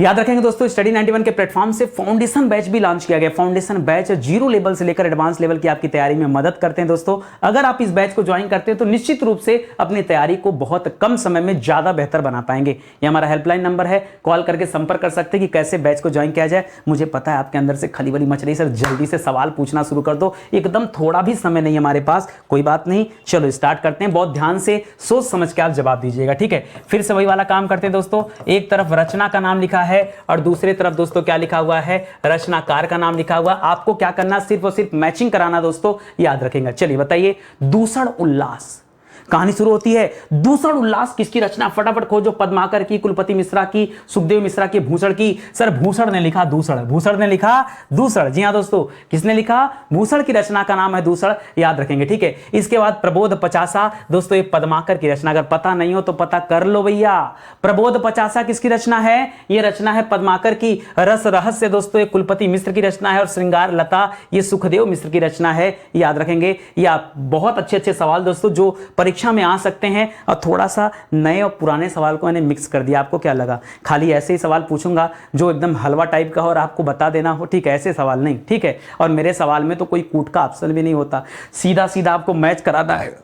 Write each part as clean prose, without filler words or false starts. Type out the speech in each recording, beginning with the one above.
याद रखेंगे दोस्तों, स्टडी 91 के प्लेटफॉर्म से फाउंडेशन बैच भी लॉन्च किया गया। फाउंडेशन बैच 0 लेवल से लेकर एडवांस लेवल की आपकी तैयारी में मदद करते हैं दोस्तों। अगर आप इस बैच को ज्वाइन करते हैं तो निश्चित रूप से अपनी तैयारी को बहुत कम समय में ज्यादा बेहतर बना पाएंगे। ये हमारा हेल्पलाइन नंबर है, कॉल करके संपर्क कर सकते हैं कि कैसे बैच को ज्वाइन किया जाए। मुझे पता है आपके अंदर से खलीबली मच रही, सर जल्दी से सवाल पूछना शुरू कर दो, एकदम थोड़ा भी समय नहीं हमारे पास। कोई बात नहीं, चलो स्टार्ट करते हैं। बहुत ध्यान से सोच समझ के आप जवाब दीजिएगा, ठीक है। फिर से वही वाला काम करते हैं दोस्तों, एक तरफ रचना का नाम लिखा है और दूसरी तरफ दोस्तों क्या लिखा हुआ है, रचनाकार का नाम लिखा हुआ। आपको क्या करना, सिर्फ और सिर्फ मैचिंग कराना दोस्तों, याद रखेंगे। चलिए बताइए, दूषण उल्लास, कहानी शुरू होती है। दूषण उल्लास किसकी रचना, फटाफट खोजो। पद्माकर की, कुलपति मिश्रा की, सुखदेव मिश्रा की, भूषण की। सर भूषण ने लिखा दूषण, भूषण ने लिखा दूषण। जी हां दोस्तों, किसने लिखा, भूषण की रचना का नाम है दूषण, याद रखेंगे, ठीक है। इसके बाद प्रबोध पचासा दोस्तों, ये पद्माकर की रचना, अगर पता नहीं हो तो पता कर लो भैया। प्रबोध पचासा किसकी रचना है, ये रचना है पद्माकर की। रस रहस्य दोस्तों, ये कुलपति मिश्र की रचना है और श्रृंगार लता ये सुखदेव मिश्र की रचना है, याद रखेंगे। ये बहुत अच्छे अच्छे सवाल दोस्तों जो परीक्षा में आ सकते हैं, और थोड़ा सा नए और पुराने सवाल को मैंने मिक्स कर दिया। आपको क्या लगा खाली ऐसे ही सवाल पूछूंगा जो एकदम हलवा टाइप का हो और आपको बता देना हो, ठीक है, ऐसे सवाल नहीं, ठीक है। और मेरे सवाल में तो कोई कूट का ऑप्शन भी नहीं होता, सीधा सीधा आपको मैच कराना है।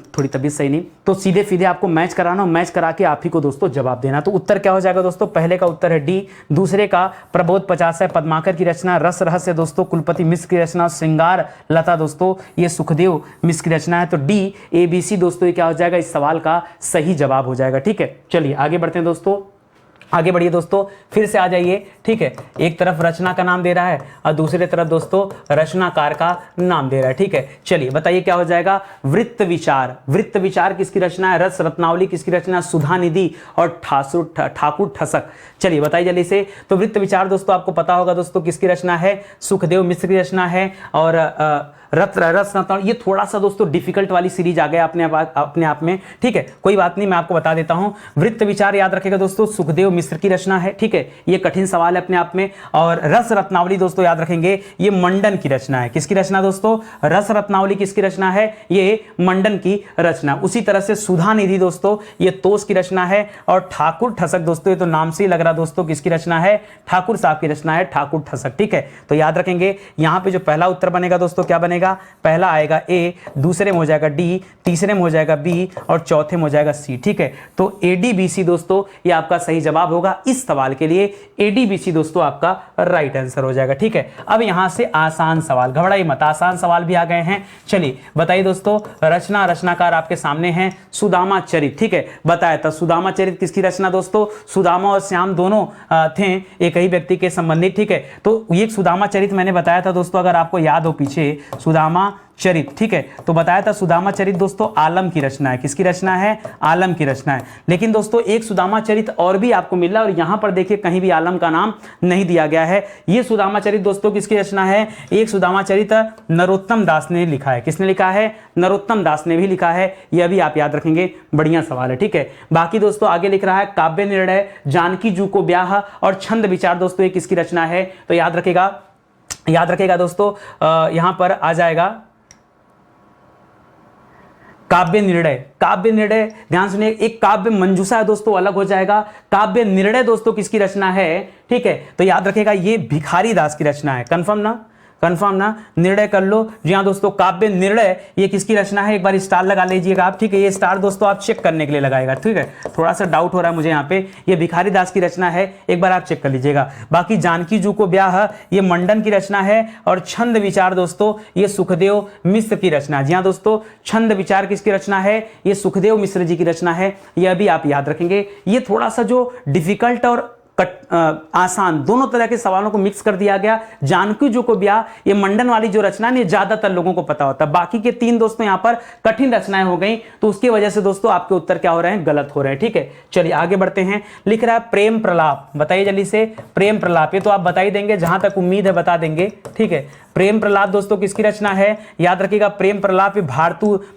थोड़ी तबीयत सही नहीं, तो सीधे सीधे आपको मैच कराना, मैच करा के आप ही को दोस्तों जवाब देना। तो उत्तर क्या हो जाएगा दोस्तों, पहले का उत्तर है डी, दूसरे का प्रबोध पचासा है पद्माकर की रचना, रस रहस्य दोस्तों कुलपति मिश्र की रचना, श्रृंगार लता दोस्तों ये सुखदेव मिश्र की रचना है। तो डी ABC दोस्तों ये क्या हो जाएगा, इस सवाल का सही जवाब हो जाएगा, ठीक है। चलिए आगे बढ़ते हैं दोस्तों, आगे बढ़िए दोस्तों, फिर से आ जाइए, ठीक है। एक तरफ रचना का नाम दे रहा है और दूसरी तरफ दोस्तों रचनाकार का नाम दे रहा है, ठीक है। चलिए बताइए क्या हो जाएगा, वृत्त विचार, वृत्त विचार किसकी रचना है, रस रत्नावली किसकी रचना, सुधा निधि और ठाकुर ठसक। चलिए बताइए जल्दी से। तो वृत्त विचार दोस्तों आपको पता होगा दोस्तों किसकी रचना है, सुखदेव मिश्र की रचना है। और रस ये थोड़ा सा दोस्तों डिफिकल्ट वाली सीरीज आ गया अपने आप में, ठीक है, कोई बात नहीं, मैं आपको बता देता हूं। वृत्त विचार याद रखेगा दोस्तों, सुखदेव मिश्र की रचना है, ठीक है, ये कठिन सवाल है अपने आप में। और रस रत्नावली दोस्तों याद रखेंगे, ये मंडन की रचना है। किसकी रचना दोस्तों, रस रत्नावली किसकी रचना है, ये मंडन की रचना। उसी तरह से सुधा निधि दोस्तों ये तोष की रचना है। और ठाकुर ठसक दोस्तों ये तो नाम से ही लग रहा दोस्तों किसकी रचना है, ठाकुर साहब की रचना है, ठाकुर ठसक, ठीक है। तो याद रखेंगे यहां पे जो पहला उत्तर बनेगा दोस्तों क्या बनेगा, पहला आएगा ए, दूसरे में हो जाएगा डी, तीसरे में हो जाएगा बी और चौथे में हो जाएगा सी, ठीक है। तो ADBC दोस्तों ये आपका सही जवाब होगा इस सवाल के लिए। ADBC दोस्तों आपका राइट आंसर हो जाएगा, ठीक है। अब यहां से आसान सवाल, घबराइए मत, आसान सवाल भी आ गए हैं। चलिए बताइए दोस्तों, रचनाकार आपके सामने हैं सुदामा चरित, ठीक है। बताया था सुदामा चरित किसकी रचना दोस्तों, सुदामा और श्याम दोनों थे एक ही व्यक्ति के संबंधित, ठीक है। तो ये सुदामा चरित मैंने बताया था दोस्तों, अगर आपको याद हो पीछे, सुदामा चरित, ठीक है। तो बताया था सुदामा चरित दोस्तों आलम की रचना है। किसकी रचना है, आलम की रचना है। लेकिन दोस्तों एक सुदामा चरित और भी आपको मिल रहा है, और यहां पर देखिए कहीं भी आलम का नाम नहीं दिया गया है। ये सुदामा चरित दोस्तों किसकी रचना है, एक सुदामा चरित नरोत्तम दास ने लिखा है। किसने लिखा है, नरोत्तम दास ने भी लिखा है। यह भी आप याद रखेंगे, बढ़िया सवाल है, ठीक है। बाकी दोस्तों आगे लिख रहा है काव्य निर्णय, जानकी जू को ब्याह और छंद विचार दोस्तों ये किसकी रचना है। तो याद रखेगा दोस्तों यहां पर आ जाएगा काव्य निर्णय, ध्यान सुनिए। एक काव्य मंजूषा है दोस्तों अलग हो जाएगा, काव्य निर्णय दोस्तों किसकी रचना है, ठीक है। तो याद रखेगा ये भिखारी दास की रचना है। कंफर्म ना, निर्णय कर लो। जी हाँ दोस्तों, काव्य निर्णय ये किसकी रचना है, एक बार स्टार लगा लीजिएगा आप, ठीक है। ये स्टार दोस्तों आप चेक करने के लिए लगाएगा, ठीक है। थोड़ा सा डाउट हो रहा है मुझे यहाँ पे, ये भिखारी दास की रचना है, एक बार आप चेक कर लीजिएगा। बाकी जानकी जू को ब्याह ये मंडन की रचना है। और छंद विचार दोस्तों ये सुखदेव मिश्र की रचना। जी हाँ दोस्तों, छंद विचार किसकी रचना है, ये सुखदेव मिश्र जी की रचना है। यह भी आप याद रखेंगे। ये थोड़ा सा जो डिफिकल्ट और आसान दोनों तरह के सवालों को मिक्स कर दिया गया। जानकी जू को ब्याह ये मंडन वाली जो रचना है ज्यादातर लोगों को पता होता है, बाकी के तीन दोस्तों यहां पर कठिन रचनाएं हो गई, तो उसकी वजह से दोस्तों आपके उत्तर क्या हो रहे हैं, गलत हो रहे हैं, ठीक है। चलिए आगे बढ़ते हैं। लिख रहा है प्रेम प्रलाप, बताइए जल्दी से। प्रेम प्रलाप ये तो आप बता ही देंगे, जहां तक उम्मीद है बता देंगे, ठीक है। प्रेम प्रलाप दोस्तों किसकी रचना है, याद रखिएगा। प्रेम प्रलाप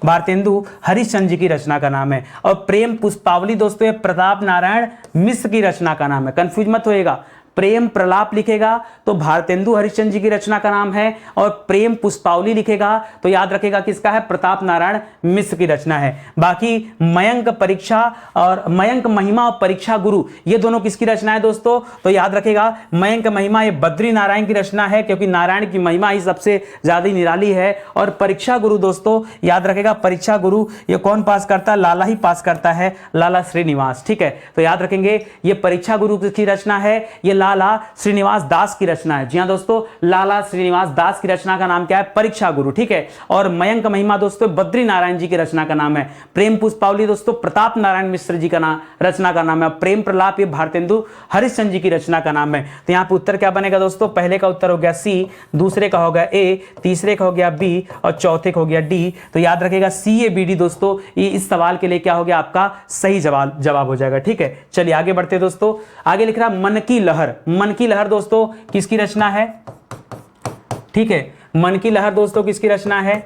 भारतेंदु हरिश्चंद्र जी की रचना का नाम है। और प्रेम पुष्पावली दोस्तों प्रताप नारायण मिश्र की रचना का नाम है। कंफ्यूज मत होएगा, प्रेम प्रलाप लिखेगा तो भारतेंदु हरिश्चंद्र जी की रचना का नाम है, और प्रेम पुष्पावली लिखेगा तो याद रखेगा किसका है, प्रताप नारायण मिश्र की रचना है। बाकी मयंक परीक्षा और मयंक महिमा और परीक्षा गुरु ये दोनों किसकी रचना है दोस्तों, तो याद रखेगा मयंक महिमा ये बद्री नारायण की रचना है, क्योंकि नारायण की महिमा ही सबसे ज्यादा निराली है। और परीक्षा गुरु दोस्तों याद रखेगा, परीक्षा गुरु ये कौन पास करता है, लाला ही पास करता है, लाला श्रीनिवास। ठीक है, तो याद रखेंगे ये परीक्षा गुरु की रचना है, ये लाला श्रीनिवास दास की रचना है। जी हाँ दोस्तों, लाला श्रीनिवास दास की रचना का नाम क्या है, परीक्षा गुरु। ठीक है, और मयंक महिमा दोस्तों बद्री नारायण जी की रचना का नाम है। प्रेम पुष्पावली दोस्तों प्रताप नारायण मिश्र जी का नाम, रचना का नाम है। प्रेम प्रलाप ये भारतेंदु हरिश्चंद्र जी की रचना का नाम है। तो यहाँ पे उत्तर क्या बनेगा दोस्तों, पहले का उत्तर हो गया सी, दूसरे का हो गया ए, तीसरे का हो गया बी और चौथे का हो गया डी। तो याद रखेगा सी ए बी डी दोस्तों, ये इस सवाल के लिए क्या हो गया आपका सही जवाब हो जाएगा। ठीक है, चलिए आगे बढ़ते दोस्तों। आगे लिख रहा मन की लहर। मन की लहर दोस्तों किसकी रचना है, ठीक है, मन की लहर दोस्तों किसकी रचना है,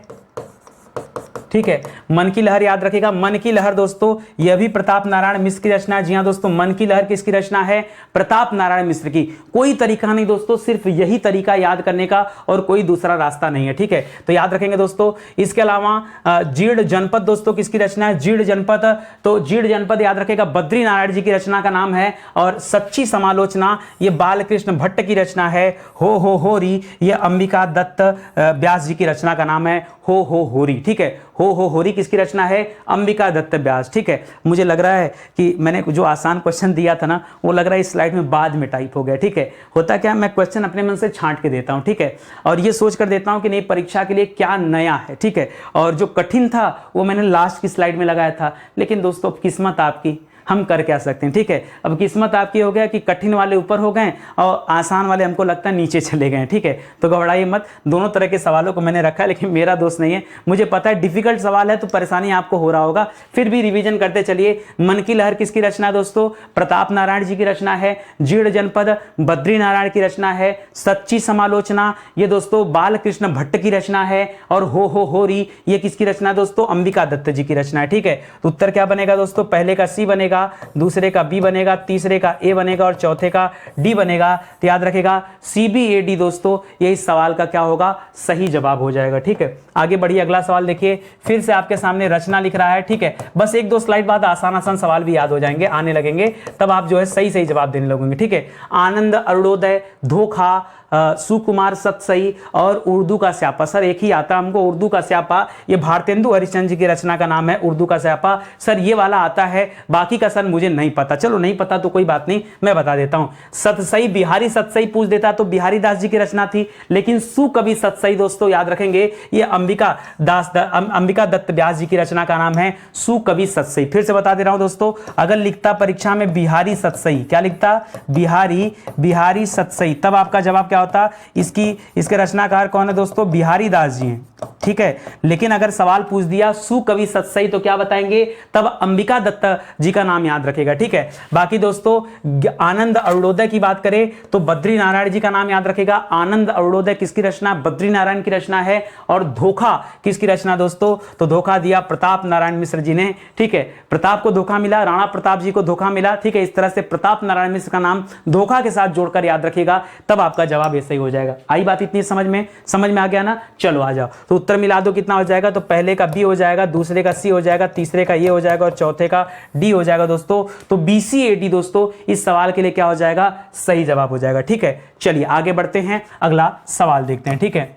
ठीक है, मन की लहर याद रखेगा। मन की लहर दोस्तों यह भी प्रताप नारायण मिश्र की रचना है। जी हां दोस्तों, मन की लहर किसकी रचना है, प्रताप नारायण मिश्र की। कोई तरीका नहीं दोस्तों, सिर्फ यही तरीका याद करने का और कोई दूसरा रास्ता नहीं है। ठीक है, तो याद रखेंगे दोस्तों। इसके अलावा जीर्ण जनपद दोस्तों किसकी रचना है, जीर्ण जनपद, तो जीर्ण जनपद याद रखेगा बद्री नारायण जी की रचना का नाम है। और सच्ची समालोचना ये बालकृष्ण भट्ट की रचना है। हो री ये अंबिका दत्त व्यास जी की रचना का नाम है। हो री, ठीक है, हो री किसकी रचना है, अंबिका दत्त व्यास। ठीक है, मुझे लग रहा है कि मैंने जो आसान क्वेश्चन दिया था ना, वो लग रहा है इस स्लाइड में बाद में टाइप हो गया। ठीक है, होता क्या, मैं क्वेश्चन अपने मन से छांट के देता हूं। ठीक है, और ये सोच कर देता हूं कि नहीं परीक्षा के लिए क्या नया है। ठीक है, और जो कठिन था वो मैंने लास्ट की स्लाइड में लगाया था। लेकिन दोस्तों किस्मत आपकी, हम कर क्या सकते हैं। ठीक है, अब किस्मत आपकी हो गया कि कठिन वाले ऊपर हो गए और आसान वाले हमको लगता है नीचे चले गए। ठीक है, तो घबराइए मत, दोनों तरह के सवालों को मैंने रखा है, लेकिन मेरा दोस्त नहीं है। मुझे पता है डिफिकल्ट सवाल है तो परेशानी आपको हो रहा होगा, फिर भी रिवीजन करते चलिए। मन की लहर किसकी रचना है दोस्तों, प्रताप नारायण जी की रचना है। जीर्ण जनपद बद्री नारायण की रचना है। सच्ची समालोचना ये दोस्तों बालकृष्ण भट्ट की रचना है। और हो री ये किसकी रचना है दोस्तों, अंबिका दत्त जी की रचना है। ठीक है, तो उत्तर क्या बनेगा दोस्तों, पहले का सी बनेगा, दूसरे का बी बनेगा, तीसरे का ए बनेगा और चौथे का डी बनेगा। तो याद रखेगा CBAD दोस्तों ये इस सवाल का क्या होगा, सही जवाब हो जाएगा। ठीक है, आगे बढ़िए, अगला सवाल देखिए, फिर से आपके सामने रचना लिख रहा है। ठीक है, बस एक दो स्लाइड बाद आसान सवाल भी याद हो जाएंगे, आने लगेंगे, तब आप जो है सही जवाब देने लगेंगे। ठीक है, आनंद अरुणोदय, धोखा, सुकुमार सतसई और उर्दू का स्यापा। सर एक ही आता हमको, उर्दू का स्यापा ये भारतेंदु हरिश्चंद्र जी की रचना का नाम है, उर्दू का स्यापा। सर ये वाला आता है, बाकी का सर मुझे नहीं पता। चलो नहीं पता तो कोई बात नहीं, मैं बता देता हूं। सतसई बिहारी सतसई पूछ देता तो बिहारी दास जी की रचना थी, लेकिन सुकवि सतसई दोस्तों याद रखेंगे ये अंबिका दत्त व्यास जी की रचना का नाम है, सुकवि सतसई। फिर से बता दे रहा हूं दोस्तों, अगर लिखता परीक्षा में बिहारी सतसई, क्या लिखता, बिहारी सतसई, तब आपका जवाब क्या होता, इसके रचनाकार कौन है दोस्तों, बिहारी दास जी हैं। ठीक है, लेकिन अगर सवाल पूछ दिया सुकवि सतसई तो क्या बताएंगे, तब अंबिका दत्त जी का नाम याद रखेगा। ठीक है, बाकी दोस्तों आनंद अरुणोदय की बात करें तो बद्री नारायण जी का नाम याद रखेगा। आनंद अरुणोदय किसकी रचना, बद्री नारायण की रचना है। और धोखा किसकी रचना दोस्तों, तो धोखा दिया प्रताप नारायण मिश्र जी ने। ठीक है, प्रताप को धोखा मिला, राणा प्रताप जी को धोखा मिला। ठीक है, इस तरह से प्रताप नारायण मिश्र का नाम धोखा के साथ जोड़कर याद रखेगा, तब आपका जवाब ऐसे ही हो जाएगा। आई बात इतनी समझ में आ गया ना, चलो आ जाओ। तो उत्तर मिला दो, कितना हो जाएगा, तो पहले का बी हो जाएगा, दूसरे का सी हो जाएगा, तीसरे का ये हो जाएगा और चौथे का डी हो जाएगा दोस्तों। तो BCAD दोस्तों इस सवाल के लिए क्या हो जाएगा, सही जवाब हो जाएगा। ठीक है, चलिए आगे बढ़ते हैं, अगला सवाल देखते हैं। ठीक है,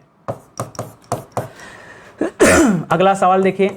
अगला सवाल देखिए।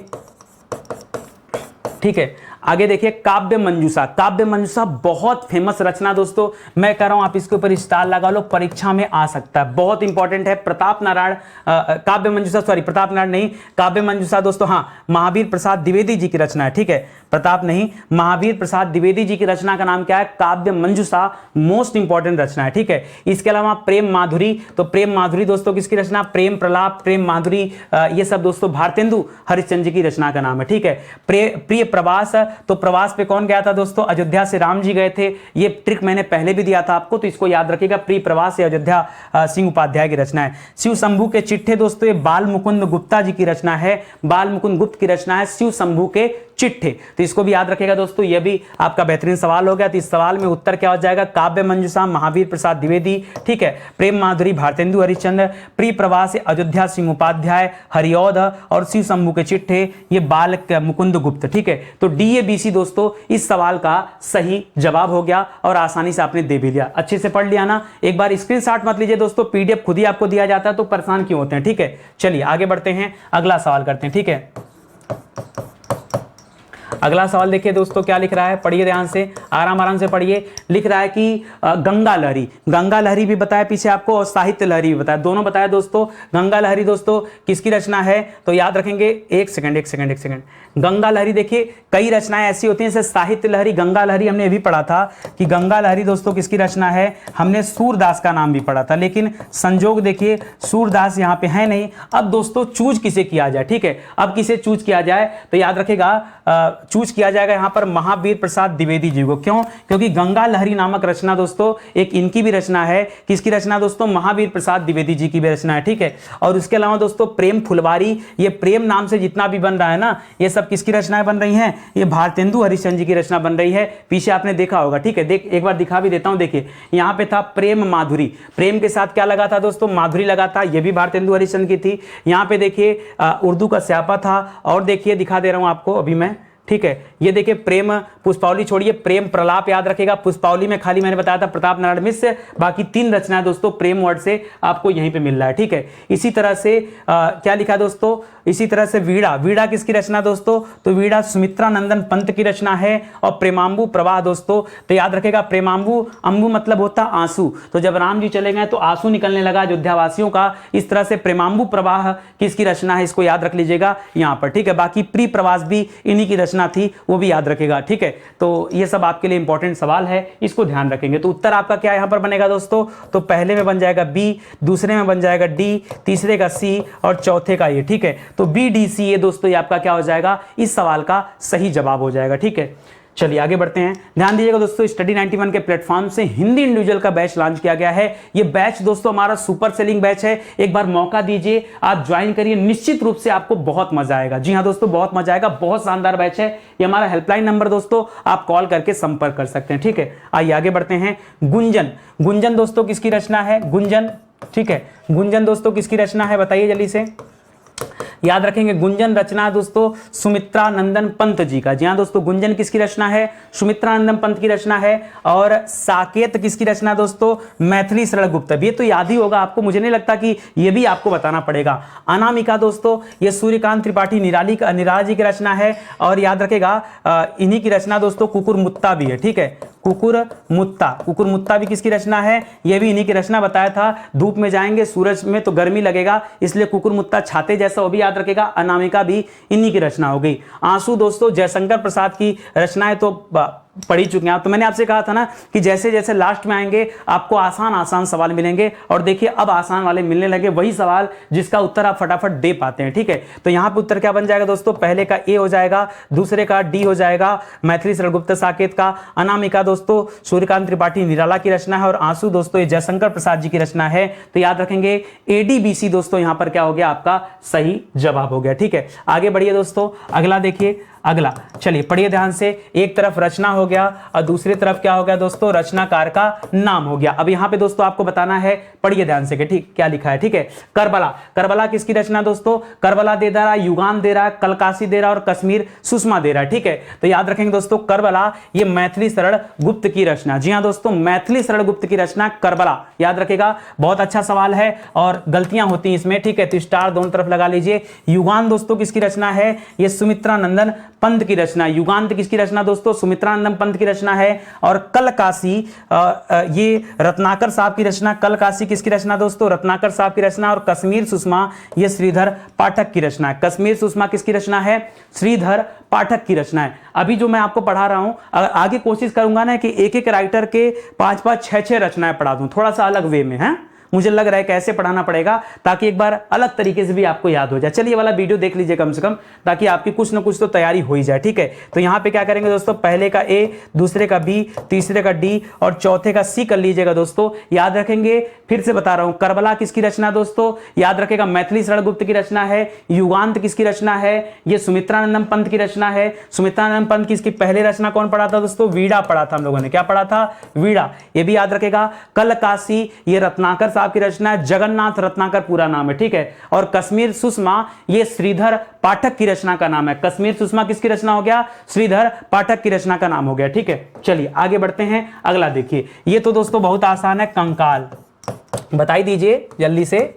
ठीक है, आगे देखिए, काव्य मंजूषा। काव्य मंजूषा बहुत फेमस रचना दोस्तों, मैं कह रहा हूं आप इसके ऊपर स्टार लगा लो, परीक्षा में आ सकता है, बहुत इंपॉर्टेंट है। प्रताप नारायण काव्य मंजूषा, सॉरी प्रताप नारायण नहीं, काव्य मंजूषा दोस्तों हाँ महावीर प्रसाद द्विवेदी जी की रचना है। ठीक है, प्रताप नहीं, महावीर प्रसाद द्विवेदी जी की रचना का नाम क्या है, काव्य मंजूषा, मोस्ट इंपॉर्टेंट रचना है। ठीक है, इसके अलावा प्रेम माधुरी, तो प्रेम माधुरी दोस्तों किसकी रचना, प्रेम प्रलाप, प्रेम माधुरी ये सब दोस्तों भारतेंदु हरिश्चंद्र जी की रचना का नाम है। ठीक है, प्रिय प्रवास, तो प्रवास पे कौन गया था दोस्तों, अयोध्या से राम जी गए थे। ये ट्रिक मैंने पहले भी दिया था आपको, तो इसको याद रखिएगा, प्रिय प्रवास से अयोध्या सिंह उपाध्याय की रचना है। शिव शंभू के चिट्ठे दोस्तों ये बाल मुकुंद गुप्ता जी की रचना है, बाल मुकुंद गुप्त की रचना है, शिव शंभू के चिट्ठे। तो इसको भी याद रखेगा दोस्तों, ये भी आपका बेहतरीन सवाल हो गया। तो इस सवाल में उत्तर क्या हो जाएगा, काव्य मंजूषा महावीर प्रसाद द्विवेदी, ठीक है, प्रेम माधुरी भारतेंदु हरिश्चंद्र, प्रिय प्रवास अयोध्या सिंह उपाध्याय, हरिऔध और शिव शंभू के चिट्ठे ये बाल मुकुंद गुप्त, ठीक है। तो DABC दोस्तों इस सवाल का सही जवाब हो गया और आसानी से आपने दे भी लिया, अच्छे से पढ़ लिया ना। एक बार स्क्रीनशॉट मत लीजिए दोस्तों, PDF खुद ही आपको दिया जाता है तो परेशान क्यों होते हैं, ठीक है। चलिए आगे बढ़ते हैं, अगला सवाल करते हैं, ठीक है। अगला सवाल देखिए दोस्तों क्या लिख रहा है, पढ़िए ध्यान से, आराम आराम से पढ़िए। लिख रहा है कि गंगा लहरी, गंगा लहरी भी बताया पीछे आपको और साहित्य लहरी भी बताया, दोनों बताया दोस्तों। गंगा लहरी दोस्तों किसकी रचना है, तो याद रखेंगे, एक सेकंड। गंगा लहरी देखिए कई रचनाएं ऐसी होती हैं जैसे साहित्य लहरी, गंगा लहरी हमने ये भी पढ़ा था कि गंगा लहरी दोस्तों किसकी रचना है, हमने सूरदास का नाम भी पढ़ा था, लेकिन संजोग देखिए सूरदास यहाँ पे है नहीं। अब दोस्तों चूज किसे किया जाए, ठीक है, अब किसे चूज किया जाए, तो याद रखेगा चूज किया जाएगा यहां पर महावीर प्रसाद द्विवेदी जी को। क्यों, क्योंकि गंगा लहरी नामक रचना दोस्तों एक इनकी भी रचना है, किसकी रचना दोस्तों, महावीर प्रसाद द्विवेदी जी की भी रचना है, ठीक है। और उसके अलावा दोस्तों प्रेम फुलवारी, ये प्रेम नाम से जितना भी बन रहा है ना, ये सब किसकी रचनाएं बन रही हैं, ये भारतेंदु हरिश्चंद्र जी की रचना बन रही है। पीछे आपने देखा होगा, ठीक है, देख एक बार दिखा भी देता हूं, देखिए यहां पे था प्रेम माधुरी, प्रेम के साथ क्या लगा था दोस्तों, माधुरी लगा था, ये भी भारतेंदु हरिश्चंद्र की थी। यहां पे देखिए उर्दू का स्यापा था, और देखिए दिखा दे रहा हूं आपको अभी मैं, ठीक है, ये देखिए प्रेम पुष्पावली छोड़िए, प्रेम प्रलाप याद रखेगा, पुष्पावली में खाली मैंने बताया था प्रताप नारायण मिश्र, बाकी 3 रचनाएं दोस्तों प्रेम वर्ड से आपको यहीं पे मिल रहा है, ठीक है। इसी तरह से क्या लिखा दोस्तों, इसी तरह से वीणा, वीणा किसकी रचना दोस्तों, तो वीणा सुमित्रा नंदन पंत की रचना है। और प्रेमांबु प्रवाह दोस्तों, तो याद रखेगा प्रेमांबु, अंबु मतलब होता आंसू, तो जब राम जी चले गए तो आंसू निकलने लगा अयोध्या वासियों का, इस तरह से प्रेमांबु प्रवाह किसकी रचना है, इसको याद रख लीजिएगा यहाँ पर, ठीक है। बाकी प्रिय प्रवास भी इन्हीं की रचना थी, वो भी याद रखेगा, ठीक है। तो ये सब आपके लिए इंपॉर्टेंट सवाल है, इसको ध्यान रखेंगे। तो उत्तर आपका क्या यहां पर बनेगा दोस्तों, तो पहले में बन जाएगा B, दूसरे में बन जाएगा D, तीसरे का C और चौथे का ये, ठीक है। तो BDC ये दोस्तों ये आपका क्या हो जाएगा, इस सवाल का सही जवाब हो जाएगा, ठीक है। चलिए आगे बढ़ते हैं, ध्यान दीजिएगा दोस्तों, स्टडी 91 के प्लेटफॉर्म से हिंदी इंडिविजुअल का बैच लॉन्च किया गया है। ये बैच दोस्तों हमारा सुपर सेलिंग बैच है, एक बार मौका दीजिए, आप ज्वाइन करिए, निश्चित रूप से आपको बहुत मजा आएगा। जी हाँ दोस्तों बहुत मजा आएगा, बहुत शानदार बैच है। ये हमारा हेल्पलाइन नंबर दोस्तों, आप कॉल करके संपर्क कर सकते हैं, ठीक है। आइए आगे बढ़ते हैं। गुंजन, गुंजन दोस्तों किसकी रचना है, गुंजन, ठीक है, गुंजन दोस्तों किसकी रचना है बताइए जल्दी से, याद रखेंगे। गुंजन रचना दोस्तों सुमित्रा नंदन पंत जी का, जी हाँ दोस्तों गुंजन किसकी रचना है, सुमित्रा नंदन पंत की रचना है। और साकेत किसकी रचना दोस्तों, मैथिली शरण गुप्त, ये तो याद ही होगा आपको, मुझे नहीं लगता कि ये भी आपको बताना पड़ेगा। अनामिका दोस्तों ये सूर्यकांत त्रिपाठी निराला जी की रचना है। और याद रखेगा इन्हीं की रचना दोस्तों कुकुरमुत्ता भी है, ठीक है, कुकुरमुत्ता भी किसकी रचना है, ये भी इन्हीं की रचना, बताया था धूप में जाएंगे सूरज में तो गर्मी लगेगा, इसलिए कुकुरमुत्ता छाते जैसा, वो भी याद रखेगा। अनामिका भी इन्हीं की रचना हो गई। आंसू दोस्तों जयशंकर प्रसाद की रचनाएं तो पढ़ी चुके हैं आप, तो मैंने आपसे कहा था ना कि जैसे जैसे लास्ट में आएंगे आपको आसान आसान सवाल मिलेंगे, और देखिए अब आसान वाले मिलने लगे, वही सवाल जिसका उत्तर आप फटाफट दे पाते हैं, ठीक है। तो यहां पे उत्तर क्या बन जाएगा दोस्तों, पहले का A हो जाएगा, दूसरे का D हो जाएगा, मैथिली शरण गुप्त साकेत का। अनामिका दोस्तों सूर्यकांत त्रिपाठी निराला की रचना है, और आंसू दोस्तों ये जयशंकर प्रसाद जी की रचना है। तो याद रखेंगे ADBC दोस्तों यहां पर क्या हो गया, आपका सही जवाब हो गया, ठीक है। आगे बढ़िए दोस्तों, अगला देखिए, अगला चलिए पढ़िए ध्यान से। एक तरफ रचना हो गया और दूसरी तरफ क्या हो गया दोस्तों, रचनाकार का नाम हो गया। अब यहां पे दोस्तों आपको बताना है, पढ़िए ध्यान से, ठीक क्या लिखा है, ठीक है। करबला, करबला किसकी रचना दोस्तों, करबला दे रहा है, युगान दे रहा है, कलकासी दे रहा है और कश्मीर सुषमा दे रहा है, ठीक है। तो याद रखेंगे दोस्तों करबला ये मैथिली शरण गुप्त की रचना, जी हां दोस्तों मैथिली शरण गुप्त की रचना करबला, याद रखेगा। बहुत अच्छा सवाल है और गलतियां होती हैं इसमें, ठीक है, तो स्टार दोनों तरफ लगा लीजिए। युगान दोस्तों किसकी रचना है, ये सुमित्रा नंदन पंत की रचना। युगांत किसकी रचना दोस्तों, सुमित्रा नंदन पंत की रचना है। और कलकासी ये रत्नाकर साहब की रचना, कलकासी किसकी रचना दोस्तों, रत्नाकर साहब की रचना। और कश्मीर सुषमा ये श्रीधर पाठक की रचना है। कश्मीर सुषमा किसकी रचना है, श्रीधर पाठक की रचना है। अभी जो मैं आपको पढ़ा रहा हूं, आगे कोशिश करूंगा ना कि एक एक राइटर के 5-5, 6-6 रचनाएं पढ़ा दूं, थोड़ा सा अलग वे में है, मुझे लग रहा है कैसे पढ़ाना पड़ेगा ताकि एक बार अलग तरीके से भी आपको याद हो जाए। चलिए वाला वीडियो देख लीजिए कम से कम, ताकि आपकी कुछ ना कुछ तो तैयारी हो ही जाए। ठीक है, तो यहां पे क्या करेंगे दोस्तों, पहले का ए, दूसरे का बी, तीसरे का डी और चौथे का सी कर लीजिएगा दोस्तों। याद रखेंगे, फिर से बता रहा हूं, करबला किसकी रचना दोस्तों, याद रखेगा मैथिली शरण गुप्त की रचना है। युगांत किसकी रचना है, ये सुमित्रानंदम पंत की रचना है। सुमित्रानंदम पंत की इसकी पहले रचना कौन पढ़ा था दोस्तों, वीड़ा पढ़ा था हम लोगों ने। क्या पढ़ा था, वीड़ा, ये भी याद रखेगा। कल काशी ये रत्नाकर साहब की रचना है, जगन्नाथ रत्नाकर पूरा नाम है। ठीक है, और कश्मीर सुषमा ये श्रीधर पाठक की रचना का नाम है। कश्मीर सुषमा किसकी रचना हो गया, श्रीधर पाठक की रचना का नाम हो गया। ठीक है, चलिए आगे बढ़ते हैं। अगला देखिए, ये तो दोस्तों बहुत आसान है, कंकाल। बताई दीजिए जल्दी से।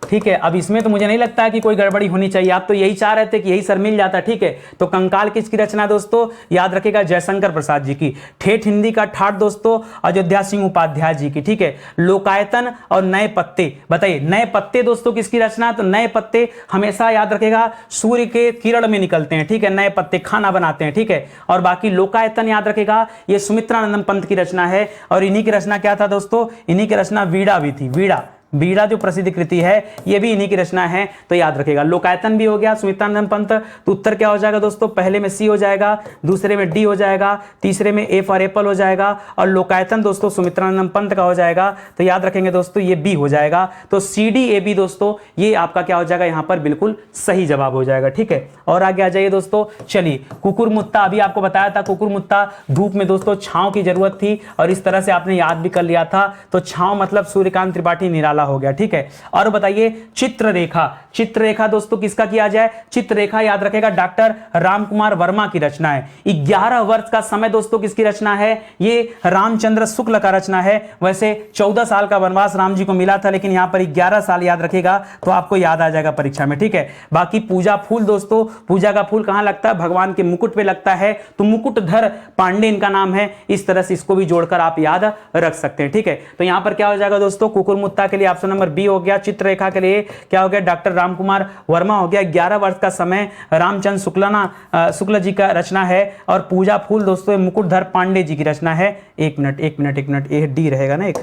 ठीक है, अब इसमें तो मुझे नहीं लगता है कि कोई गड़बड़ी होनी चाहिए, आप तो यही चाह रहे थे कि यही सर मिल जाता। ठीक है, तो कंकाल किसकी रचना दोस्तों, याद रखेगा जयशंकर प्रसाद जी की। ठेठ हिंदी का ठाठ दोस्तों अयोध्या सिंह उपाध्याय जी की। ठीक है, लोकायतन और नए पत्ते, बताइए नए पत्ते दोस्तों किसकी रचना, तो नए पत्ते हमेशा याद रखेगा सूर्य के किरण में निकलते हैं। ठीक है, नए पत्ते खाना बनाते हैं। ठीक है, और बाकी लोकायतन याद रखेगा ये सुमित्रानंदम पंत की रचना है। और इन्हीं की रचना क्या था दोस्तों, इन्हीं की रचना वीड़ा भी थी। वीड़ा, बीड़ा जो प्रसिद्ध कृति है ये भी इन्हीं की रचना है, तो याद रखेगा। लोकायतन भी हो गया सुमित्रानंदम पंत, तो उत्तर क्या हो जाएगा दोस्तों, पहले में सी हो जाएगा, दूसरे में डी हो जाएगा, तीसरे में ए फॉर एप्पल हो जाएगा, और लोकायतन दोस्तों सुमित्रानंदम पंत का हो जाएगा, तो याद रखेंगे दोस्तों ये बी हो जाएगा। तो सी डी ए बी दोस्तों ये आपका क्या हो जाएगा, यहां पर बिल्कुल सही जवाब हो जाएगा। ठीक है, और आगे आ जाइए दोस्तों। चलिए, कुकुरमुत्ता, अभी आपको बताया था कुकुरमुत्ता धूप में दोस्तों छांव की जरूरत थी, और इस तरह से आपने याद भी कर लिया था। तो छांव मतलब सूर्यकांत त्रिपाठी निराला हो गया। ठीक है, और बताइए चित्ररेखा। चित्ररेखा दोस्तों किसका किया जाए, चित्ररेखा याद रखेगा डॉक्टर रामकुमार वर्मा की रचना है। 11 वर्ष का समय दोस्तों किसकी रचना है, ये रामचंद्र शुक्ल का रचना है। वैसे 14 साल का वनवास राम जी को मिला था, लेकिन यहां पर 11 साल याद रखेगा तो आपको याद आ जाएगा परीक्षा में। ठीक है, बाकी पूजा फूल दोस्तों, पूजा का फूल कहां लगता है, भगवान के मुकुट पे लगता है, तो मुकुटधर पांडे इनका नाम है। इस तरह से इसको भी जोड़कर आप याद रख सकते हैं। ठीक है, तो यहां पर क्या हो जाएगा दोस्तों, कुकुरमुत्ता के लिए ऑप्शन नंबर बी हो गया। चित्ररेखा के लिए क्या हो गया, डॉक्टर रामकुमार वर्मा हो गया। 11 वर्ष का समय रामचंद्र शुक्ल जी का रचना है। और पूजा फूल दोस्तों मुकुटधर पांडे जी की रचना है। एक मिनट, ये डी रहेगा ना एक,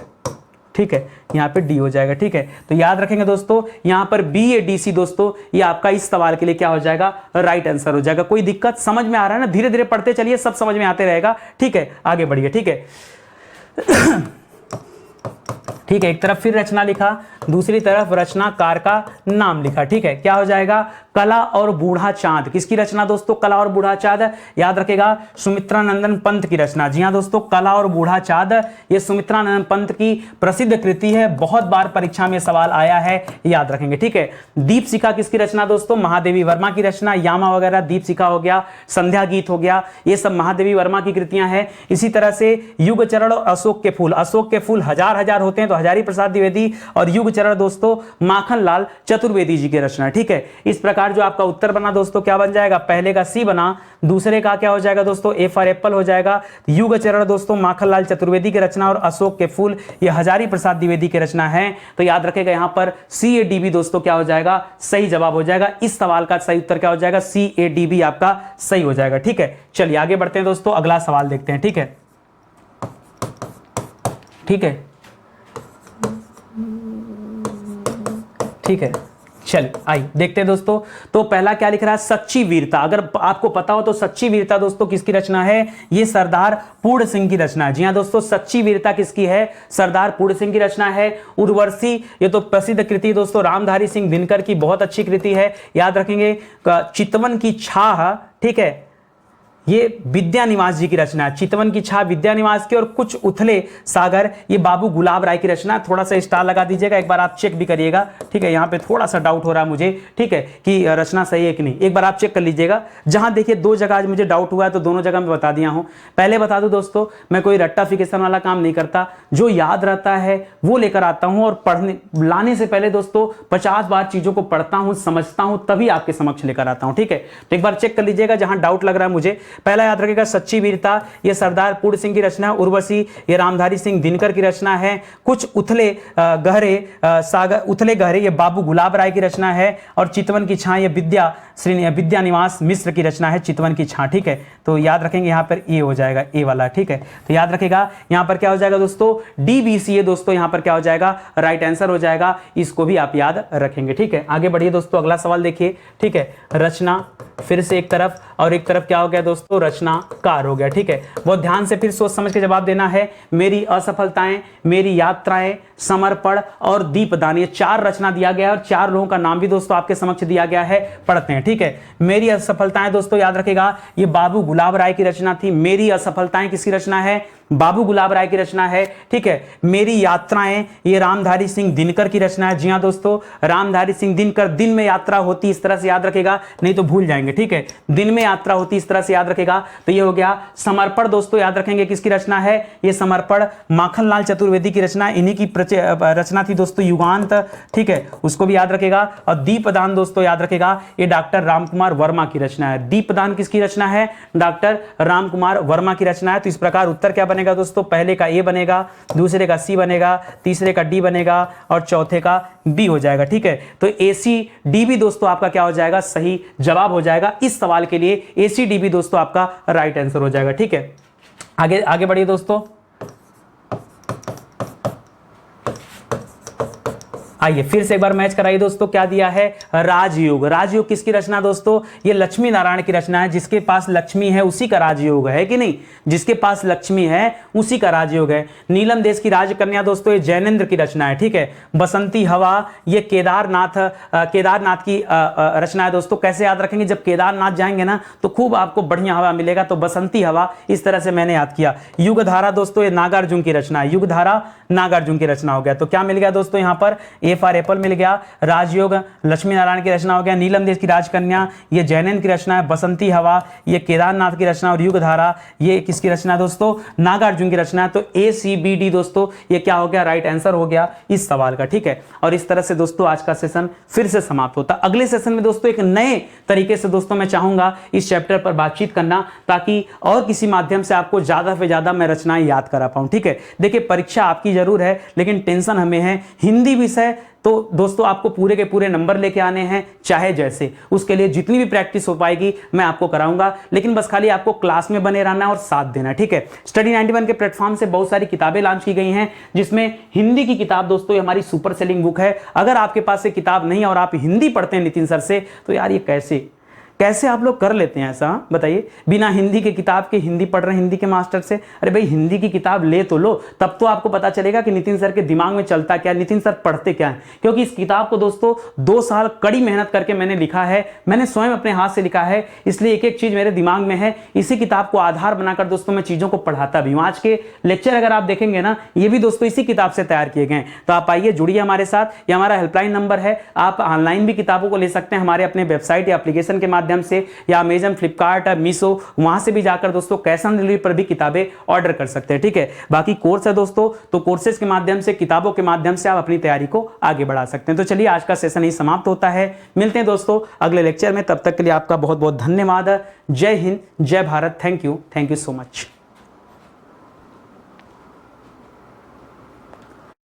ठीक है, यहां पे डी हो जाएगा। ठीक है, तो याद रखेंगे दोस्तों यहां पर बी ए डी सी दोस्तों, ये आपका इस सवाल के लिए क्या हो जाएगा, राइट आंसर हो जाएगा। कोई दिक्कत समझ में आ रहा है ना, धीरे धीरे पढ़ते चलिए, सब समझ में आते रहेगा। ठीक है, आगे बढ़िए। ठीक है ठीक है, एक तरफ फिर रचना लिखा, दूसरी तरफ रचनाकार का नाम लिखा। ठीक है, क्या हो जाएगा, कला और बूढ़ा चांद किसकी रचना दोस्तों, कला और बूढ़ा चांद याद रखेगा सुमित्रानंदन पंत की रचना। जी हां दोस्तों, कला और बूढ़ा चांद ये सुमित्रानंदन पंत की प्रसिद्ध कृति है, बहुत बार परीक्षा में सवाल आया है, याद रखेंगे। ठीक है, दीपशिखा किसकी रचना दोस्तों, महादेवी वर्मा की रचना। यामा वगैरह, दीपशिखा हो गया, संध्या गीत हो गया, ये सब महादेवी वर्मा की कृतियां हैं। इसी तरह से युग चरण और अशोक के फूल, अशोक के फूल हजार होते हैं तो हजारी प्रसाद द्विवेदी, और युग चरण दोस्तों माखनलाल चतुर्वेदी जी की रचना। ठीक है, इस प्रकार जो आपका उत्तर बना दोस्तों क्या बन जाएगा, पहले का सी बना, दूसरे का क्या हो जाएगा दोस्तों, ए फॉर एप्पल हो जाएगा। युग चरण दोस्तों माखनलाल चतुर्वेदी की रचना, और अशोक के फूल ये हजारी प्रसाद द्विवेदी की रचना है। तो याद रखेगा यहां पर सी ए डी बी दोस्तों क्या हो जाएगा, सही जवाब हो जाएगा। इस सवाल का सही उत्तर क्या हो जाएगा, सी ए डी बी आपका सही हो जाएगा। ठीक है, चलिए आगे बढ़ते हैं दोस्तों, अगला सवाल देखते हैं। ठीक है, ठीक है, ठीक है, चलिए आइए देखते हैं दोस्तों। तो पहला क्या लिख रहा है, सच्ची वीरता। अगर आपको पता हो तो सच्ची वीरता दोस्तों किसकी रचना है, ये सरदार पूर्ण सिंह की रचना है। जी हां दोस्तों, सच्ची वीरता किसकी है, सरदार पूर्ण सिंह की रचना है। उर्वशी ये तो प्रसिद्ध कृति दोस्तों रामधारी सिंह दिनकर की, बहुत अच्छी कृति है, याद रखेंगे। चितवन की छाह, ठीक है, ये विद्यानिवास जी की रचना है। चितवन की छाह विद्यानिवास की, और कुछ उथले सागर ये बाबू गुलाब राय की रचना। थोड़ा सा स्टार लगा दीजिएगा, एक बार आप चेक भी करिएगा। ठीक है, यहाँ पे थोड़ा सा डाउट हो रहा है मुझे, ठीक है, कि रचना सही है कि नहीं, एक बार आप चेक कर लीजिएगा। जहां देखिए दो जगह आज मुझे डाउट हुआ है तो दोनों जगह मैं बता दिया हूं। पहले बता दूं दोस्तों, मैं कोई रट्टाफिकेशन वाला काम नहीं करता, जो याद रहता है वो लेकर आता हूं, और पढ़ने लाने से पहले दोस्तों 50 बार चीजों को पढ़ता हूं, समझता हूं, तभी आपके समक्ष लेकर आता हूं। ठीक है, तो एक बार चेक कर लीजिएगा जहां डाउट लग रहा है मुझे। पहला याद रखेगा सच्ची वीरता, ये सरदार पूर्ण सिंह की रचना है। उर्वशी ये रामधारी सिंह दिनकर की रचना है। कुछ उथले गहरे ये बाबू गुलाब राय की रचना है। और चितवन की छां ये विद्या निवास मिश्र की रचना है, चितवन की छां। ठीक है, तो याद रखेंगे यहाँ पर ए हो जाएगा, ए वाला। ठीक है, तो याद रखेगा यहाँ पर क्या हो जाएगा दोस्तों, DBCA दोस्तों यहाँ पर क्या हो जाएगा, राइट आंसर हो जाएगा। इसको भी आप याद रखेंगे। ठीक है, आगे बढ़िए दोस्तों, अगला सवाल देखिए। ठीक है, रचना फिर से एक तरफ और एक तरफ क्या हो गया दोस्तों, रचनाकार हो गया। ठीक है, बहुत ध्यान से फिर सोच समझ के जवाब देना है। मेरी असफलताएं, मेरी यात्राएं, समर्पण और दीपदान, ये 4 रचना दिया गया है और 4 लोगों का नाम भी दोस्तों आपके समक्ष दिया गया है, पढ़ते हैं। ठीक है, मेरी असफलताएं दोस्तों याद रखेगा, ये बाबू गुलाब राय की रचना थी। मेरी असफलताएं किसकी रचना है, बाबू गुलाब राय की रचना है। ठीक है, मेरी यात्राएं ये रामधारी सिंह दिनकर की रचना है। जी हाँ दोस्तों, रामधारी सिंह दिनकर, दिन में यात्रा होती, इस तरह से याद रखेगा, नहीं तो भूल जाएंगे। ठीक है, दिन में यात्रा होती, इस तरह से याद रखेगा। तो ये हो गया। समर्पण दोस्तों याद रखेंगे किसकी रचना है, ये समर्पण माखनलाल चतुर्वेदी की रचना, इन्हीं की रचना थी दोस्तों, युगांत। ठीक है, उसको भी याद रखेगा। और दीपदान दोस्तों याद रखेगा, ये डॉक्टर रामकुमार वर्मा की रचना है। दीपदान किसकी रचना है, डॉक्टर रामकुमार वर्मा की रचना है। तो इस प्रकार उत्तर क्या बनेगा दोस्तों, पहले का ए बनेगा, दूसरे का सी बनेगा, तीसरे का डी बनेगा और चौथे का बी हो जाएगा। ठीक है, तो ACD भी दोस्तों आपका क्या हो जाएगा, सही जवाब हो जाएगा। इस सवाल के लिए ACD भी दोस्तों आपका राइट आंसर हो जाएगा। ठीक है, आगे आगे बढ़िए दोस्तों। आइए फिर से एक बार मैच कराइए दोस्तों, क्या दिया है, राजयोग। राजयोग किसकी रचना दोस्तों, ये लक्ष्मी नारायण की रचना है। जिसके पास लक्ष्मी है उसी का राजयोग है कि नहीं, जिसके पास लक्ष्मी है उसी का राजयोग है। नीलम देश की राजकन्या दोस्तों ये जैनेन्द्र की रचना है। ठीक है, बसंती हवा ये केदारनाथ की रचना है दोस्तों। कैसे याद रखेंगे, जब केदारनाथ जाएंगे ना तो खूब आपको बढ़िया हवा मिलेगा, तो बसंती हवा इस तरह से मैंने याद किया। युगधारा दोस्तों ये नागार्जुन की रचना है, युगधारा नागार्जुन की रचना हो गया। तो क्या मिल गया दोस्तों, यहाँ पर ए फॉर एप्पल मिल गया। राजयोग लक्ष्मी नारायण की रचना हो गया। नीलम देश की राजकन्या ये जैनेन्द्र की रचना है। बसंती हवा ये केदारनाथ की रचना और युगधारा ये किसकी रचना है दोस्तों, नागार्जुन की रचना है। तो ACBD दोस्तों ये क्या हो गया, राइट आंसर हो गया इस सवाल का। ठीक है, और इस तरह से दोस्तों आज का सेशन फिर से समाप्त होता। अगले सेशन में दोस्तों एक नए तरीके से दोस्तों मैं चाहूंगा इस चैप्टर पर बातचीत करना, ताकि और किसी माध्यम से आपको ज्यादा से ज्यादा मैं रचनाएं याद करा पाऊं। ठीक है, देखिए परीक्षा आपकी जरूर है, लेकिन टेंशन हमें है। हिंदी विषय तो दोस्तों आपको पूरे के पूरे नंबर लेके आने हैं, चाहे जैसे। उसके लिए जितनी भी प्रैक्टिस हो पाएगी मैं आपको कराऊंगा, लेकिन बस खाली आपको क्लास में बने रहना और साथ देना। ठीक है, स्टडी 91 के प्लेटफॉर्म से बहुत सारी किताबें लॉन्च की गई हैं, जिसमें हिंदी की किताब दोस्तों ये हमारी सुपर सेलिंग बुक है। अगर आपके पास ये किताब नहीं है और आप हिंदी पढ़ते हैं नितिन सर से, तो यार ये कैसे आप लोग कर लेते हैं ऐसा, बताइए। बिना हिंदी के किताब के हिंदी पढ़ रहे हैं हिंदी के मास्टर से। अरे भाई हिंदी की किताब ले तो लो, तब तो आपको पता चलेगा कि नितिन सर के दिमाग में चलता क्या है, नितिन सर पढ़ते क्या है। क्योंकि इस किताब को दोस्तों 2 साल कड़ी मेहनत करके मैंने लिखा है, मैंने स्वयं अपने हाथ से लिखा है, इसलिए एक एक चीज मेरे दिमाग में है। इसी किताब को आधार बनाकर दोस्तों मैं चीजों को पढ़ाता भी हूं। आज के लेक्चर अगर आप देखेंगे ना, ये भी दोस्तों इसी किताब से तैयार किए गए। तो आप आइए, जुड़िए हमारे साथ। ये हमारा हेल्पलाइन नंबर है, आप ऑनलाइन भी किताबों को ले सकते हैं हमारे अपने वेबसाइट या एप्लीकेशन के माध्यम से, या अमेजन, फ्लिपकार्ट, मीशो, वहां से भी जाकर दोस्तों कैश ऑन डिलीवरी पर भी किताबें ऑर्डर कर सकते हैं। ठीक है, बाकी कोर्स है दोस्तों, तो कोर्सेज के माध्यम से, किताबों के माध्यम से आप अपनी तैयारी को आगे बढ़ा सकते हैं। तो चलिए आज का सेशन यही समाप्त होता है, मिलते हैं दोस्तों अगले लेक्चर में। तब तक के लिए आपका बहुत बहुत धन्यवाद। जय हिंद, जय Bharat. Thank you so much.